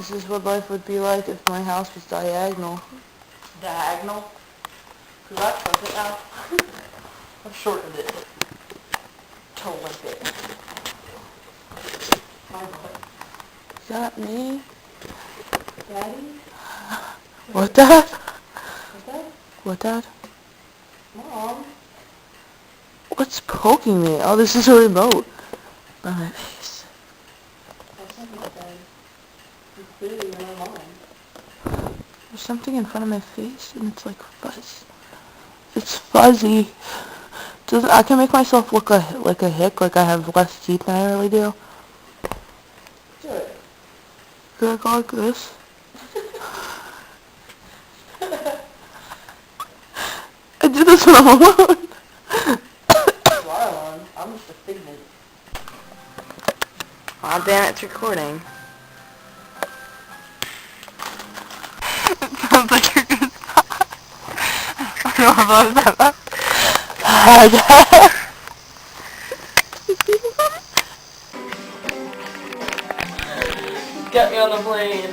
This is what life would be like if my house was diagonal. Diagonal? Because I flip it now. I've shortened it to limp it. My butt. Is that me? Daddy? What, Dad? What's that? What, Dad? Mom? What's poking me? Oh, this is a remote. On my face. That's not my dad. It's clearly your mom. There's something in front of my face, and it's like fuzz. It's fuzzy. I can make myself look like a hick, like I have less teeth than I really do. Do it. Could I go like this? I do this when I'm alone. You are alone. I'm just a figment. Aw, damn it, it's recording. It sounds like you're gonna stop. I don't know about that. Get me on the plane.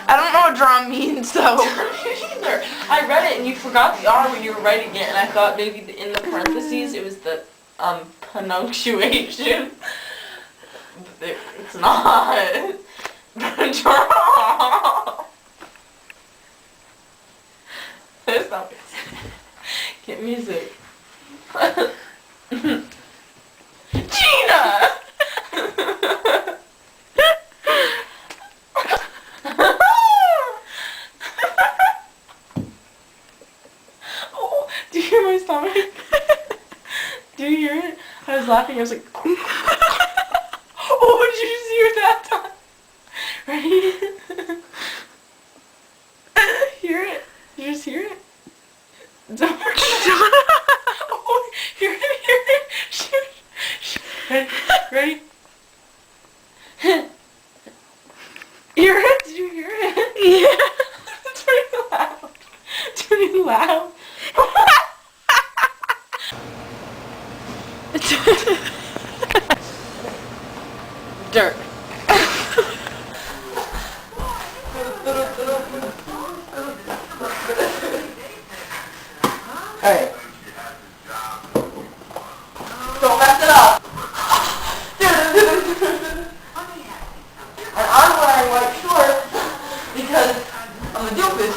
I don't know what draw means though. Either. I read it and you forgot the R when you were writing it, and I thought maybe in the parentheses it was the punctuation. It's not. Draw. Stop it. Get music. Gina! Oh, do you hear my stomach? Do you hear it? I was laughing, I was like, oh, did you just hear that time? Ready? Hear it? Did you just hear it? Don't oh, hear it, hear it. Shoot. Ready? Ready? Hear it? Did you hear it? Yeah. It's pretty loud. It's pretty loud. Dirt. Alright. Don't mess it up. And I'm wearing white shorts because I'm a doofus.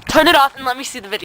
Turn it off and let me see the video.